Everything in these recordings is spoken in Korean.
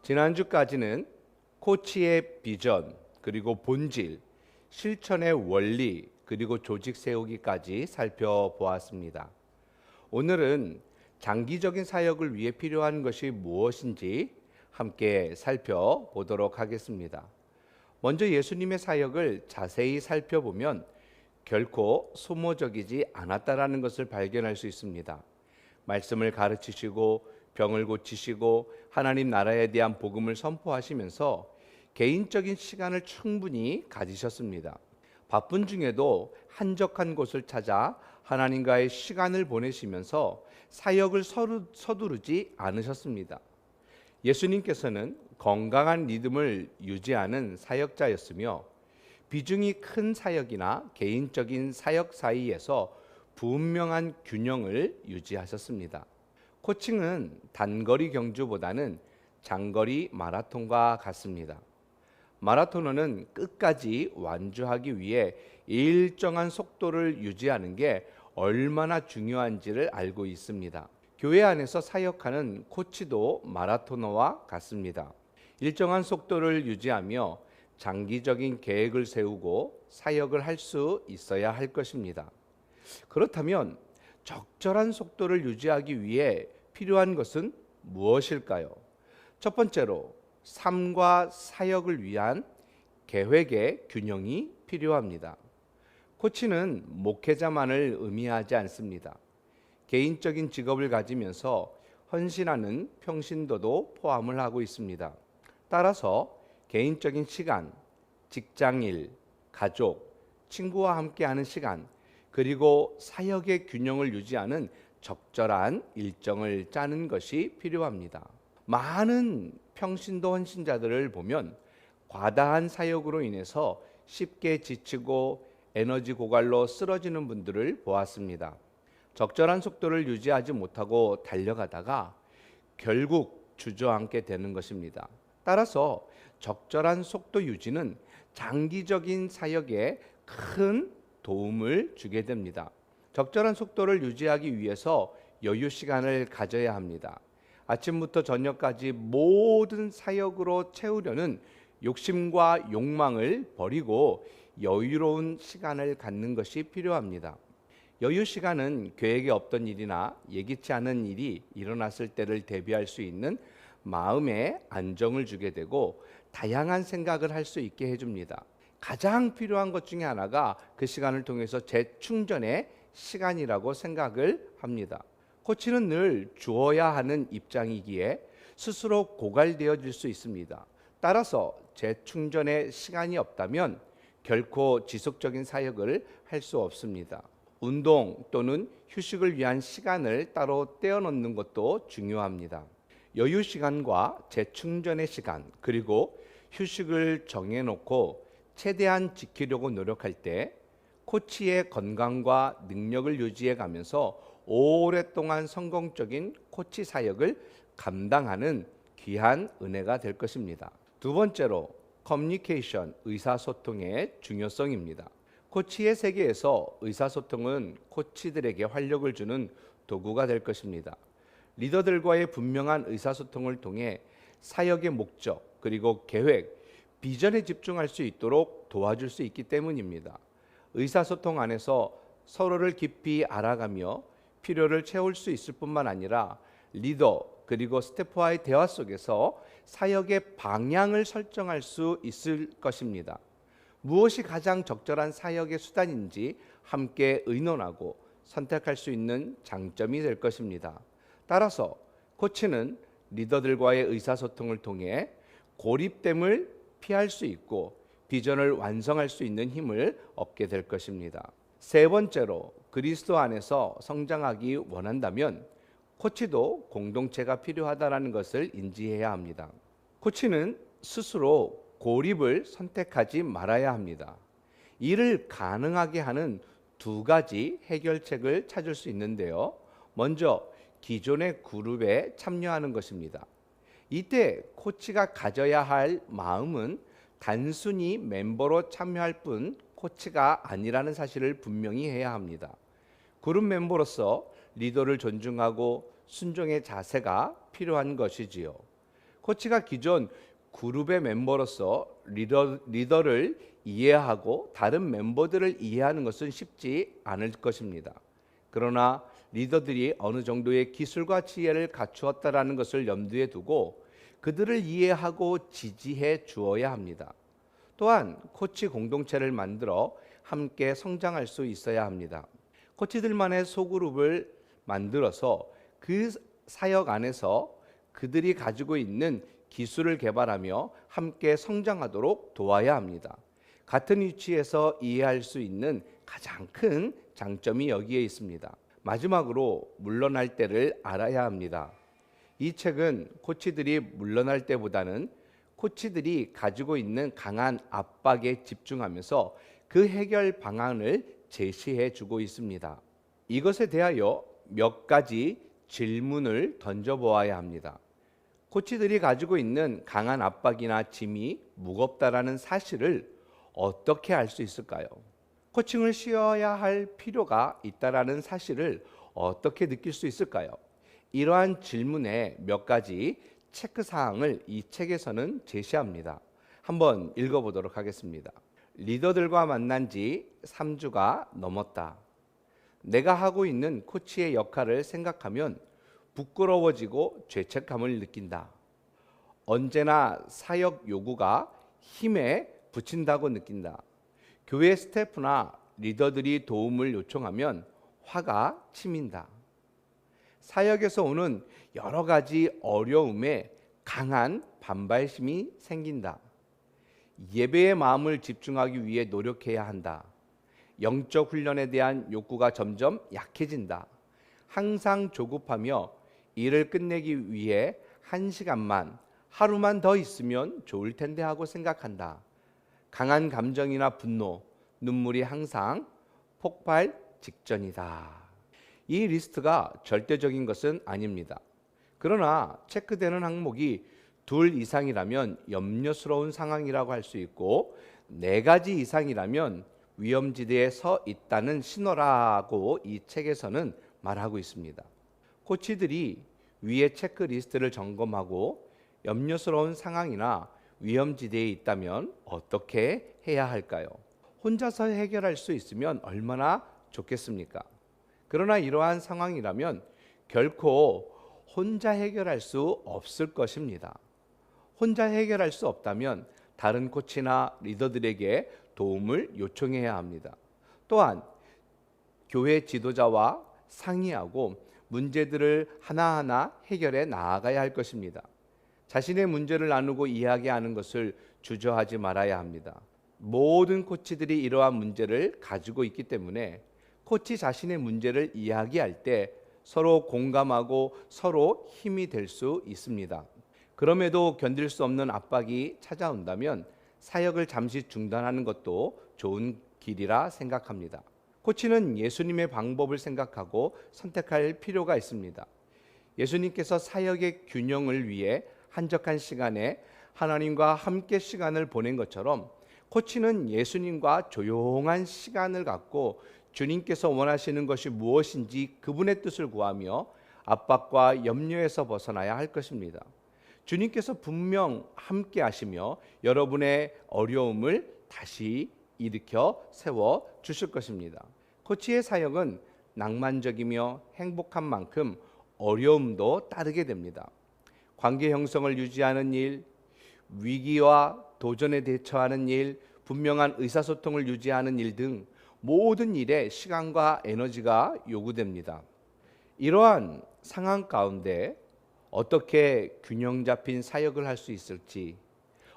지난주까지는 코치의 비전, 그리고 본질, 실천의 원리, 그리고 조직 세우기까지 살펴보았습니다. 오늘은 장기적인 사역을 위해 필요한 것이 무엇인지 함께 살펴보도록 하겠습니다. 먼저 예수님의 사역을 자세히 살펴보면 결코 소모적이지 않았다라는 것을 발견할 수 있습니다. 말씀을 가르치시고 병을 고치시고 하나님 나라에 대한 복음을 선포하시면서 개인적인 시간을 충분히 가지셨습니다. 바쁜 중에도 한적한 곳을 찾아 하나님과의 시간을 보내시면서 사역을 서두르지 않으셨습니다. 예수님께서는 건강한 리듬을 유지하는 사역자였으며 비중이 큰 사역이나 개인적인 사역 사이에서 분명한 균형을 유지하셨습니다. 코칭은 단거리 경주보다는 장거리 마라톤과 같습니다. 마라토너는 끝까지 완주하기 위해 일정한 속도를 유지하는 게 얼마나 중요한지를 알고 있습니다. 교회 안에서 사역하는 코치도 마라토너와 같습니다. 일정한 속도를 유지하며 장기적인 계획을 세우고 사역을 할 수 있어야 할 것입니다. 그렇다면 적절한 속도를 유지하기 위해 필요한 것은 무엇일까요? 첫 번째로 삶과 사역을 위한 계획의 균형이 필요합니다. 코치는 목회자만을 의미하지 않습니다. 개인적인 직업을 가지면서 헌신하는 평신도도 포함을 하고 있습니다. 따라서 개인적인 시간, 직장일, 가족, 친구와 함께하는 시간, 그리고 사역의 균형을 유지하는 적절한 일정을 짜는 것이 필요합니다. 많은 평신도 헌신자들을 보면 과다한 사역으로 인해서 쉽게 지치고 에너지 고갈로 쓰러지는 분들을 보았습니다. 적절한 속도를 유지하지 못하고 달려가다가 결국 주저앉게 되는 것입니다. 따라서 적절한 속도 유지는 장기적인 사역에 큰 도움을 주게 됩니다. 적절한 속도를 유지하기 위해서 여유 시간을 가져야 합니다. 아침부터 저녁까지 모든 사역으로 채우려는 욕심과 욕망을 버리고 여유로운 시간을 갖는 것이 필요합니다. 여유 시간은 계획에 없던 일이나 예기치 않은 일이 일어났을 때를 대비할 수 있는 마음의 안정을 주게 되고 다양한 생각을 할 수 있게 해줍니다. 가장 필요한 것 중에 하나가 그 시간을 통해서 재충전의 시간이라고 생각을 합니다. 코치는 늘 주어야 하는 입장이기에 스스로 고갈되어질 수 있습니다. 따라서 재충전의 시간이 없다면 결코 지속적인 사역을 할 수 없습니다. 운동 또는 휴식을 위한 시간을 따로 떼어놓는 것도 중요합니다. 여유 시간과 재충전의 시간, 그리고 휴식을 정해놓고 최대한 지키려고 노력할 때 코치의 건강과 능력을 유지해 가면서 오랫동안 성공적인 코치 사역을 감당하는 귀한 은혜가 될 것입니다. 두 번째로 커뮤니케이션, 의사소통의 중요성입니다. 코치의 세계에서 의사소통은 코치들에게 활력을 주는 도구가 될 것입니다. 리더들과의 분명한 의사소통을 통해 사역의 목적, 그리고 계획, 비전에 집중할 수 있도록 도와줄 수 있기 때문입니다. 의사소통 안에서 서로를 깊이 알아가며 필요를 채울 수 있을 뿐만 아니라 리더 그리고 스태프와의 대화 속에서 사역의 방향을 설정할 수 있을 것입니다. 무엇이 가장 적절한 사역의 수단인지 함께 의논하고 선택할 수 있는 장점이 될 것입니다. 따라서 코치는 리더들과의 의사소통을 통해 고립됨을 피할 수 있고 비전을 완성할 수 있는 힘을 얻게 될 것입니다. 세 번째로 그리스도 안에서 성장하기 원한다면 코치도 공동체가 필요하다는 것을 인지해야 합니다. 코치는 스스로 고립을 선택하지 말아야 합니다. 이를 가능하게 하는 두 가지 해결책을 찾을 수 있는데요. 먼저 기존의 그룹에 참여하는 것입니다. 이때 코치가 가져야 할 마음은 단순히 멤버로 참여할 뿐 코치가 아니라는 사실을 분명히 해야 합니다. 그룹 멤버로서 리더를 존중하고 순종의 자세가 필요한 것이지요. 코치가 기존 그룹의 멤버로서 리더를 이해하고 다른 멤버들을 이해하는 것은 쉽지 않을 것입니다. 그러나 리더들이 어느 정도의 기술과 지혜를 갖추었다라는 것을 염두에 두고 그들을 이해하고 지지해 주어야 합니다. 또한 코치 공동체를 만들어 함께 성장할 수 있어야 합니다. 코치들만의 소그룹을 만들어서 그 사역 안에서 그들이 가지고 있는 기술을 개발하며 함께 성장하도록 도와야 합니다. 같은 위치에서 이해할 수 있는 가장 큰 장점이 여기에 있습니다. 마지막으로 물러날 때를 알아야 합니다. 이 책은 코치들이 물러날 때보다는 코치들이 가지고 있는 강한 압박에 집중하면서 그 해결 방안을 제시해 주고 있습니다. 이것에 대하여 몇 가지 질문을 던져보아야 합니다. 코치들이 가지고 있는 강한 압박이나 짐이 무겁다라는 사실을 어떻게 알 수 있을까요? 코칭을 쉬어야 할 필요가 있다라는 사실을 어떻게 느낄 수 있을까요? 이러한 질문에 몇 가지 체크 사항을 이 책에서는 제시합니다. 한번 읽어보도록 하겠습니다. 리더들과 만난 지 3주가 넘었다. 내가 하고 있는 코치의 역할을 생각하면 부끄러워지고 죄책감을 느낀다. 언제나 사역 요구가 힘에 부친다고 느낀다. 교회 스태프나 리더들이 도움을 요청하면 화가 치민다. 사역에서 오는 여러 가지 어려움에 강한 반발심이 생긴다. 예배의 마음을 집중하기 위해 노력해야 한다. 영적 훈련에 대한 욕구가 점점 약해진다. 항상 조급하며 일을 끝내기 위해 1시간만, 하루만 더 있으면 좋을 텐데 하고 생각한다. 강한 감정이나 분노, 눈물이 항상 폭발 직전이다. 이 리스트가 절대적인 것은 아닙니다. 그러나 체크되는 항목이 2 이상이라면 염려스러운 상황이라고 할 수 있고 4가지 이상이라면 위험지대에 서 있다는 신호라고 이 책에서는 말하고 있습니다. 코치들이 위의 체크리스트를 점검하고 염려스러운 상황이나 위험지대에 있다면 어떻게 해야 할까요? 혼자서 해결할 수 있으면 얼마나 좋겠습니까? 그러나 이러한 상황이라면 결코 혼자 해결할 수 없을 것입니다. 혼자 해결할 수 없다면 다른 코치나 리더들에게 도움을 요청해야 합니다. 또한 교회 지도자와 상의하고 문제들을 하나하나 해결해 나아가야 할 것입니다. 자신의 문제를 나누고 이야기하는 것을 주저하지 말아야 합니다. 모든 코치들이 이러한 문제를 가지고 있기 때문에 코치 자신의 문제를 이야기할 때 서로 공감하고 서로 힘이 될 수 있습니다. 그럼에도 견딜 수 없는 압박이 찾아온다면 사역을 잠시 중단하는 것도 좋은 길이라 생각합니다. 코치는 예수님의 방법을 생각하고 선택할 필요가 있습니다. 예수님께서 사역의 균형을 위해 한적한 시간에 하나님과 함께 시간을 보낸 것처럼 코치는 예수님과 조용한 시간을 갖고 주님께서 원하시는 것이 무엇인지 그분의 뜻을 구하며 압박과 염려에서 벗어나야 할 것입니다. 주님께서 분명 함께 하시며 여러분의 어려움을 다시 일으켜 세워 주실 것입니다. 코치의 사역은 낭만적이며 행복한 만큼 어려움도 따르게 됩니다. 관계 형성을 유지하는 일, 위기와 도전에 대처하는 일, 분명한 의사소통을 유지하는 일 등 모든 일에 시간과 에너지가 요구됩니다. 이러한 상황 가운데 어떻게 균형 잡힌 사역을 할 수 있을지,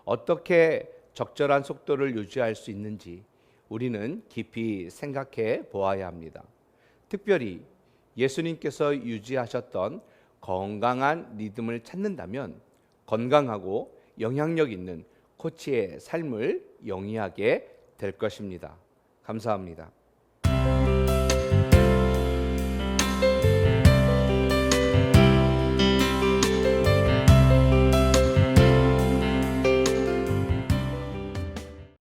어떻게 적절한 속도를 유지할 수 있는지 우리는 깊이 생각해 보아야 합니다. 특별히 예수님께서 유지하셨던 건강한 리듬을 찾는다면 건강하고 영향력 있는 코치의 삶을 영위하게 될 것입니다. 감사합니다.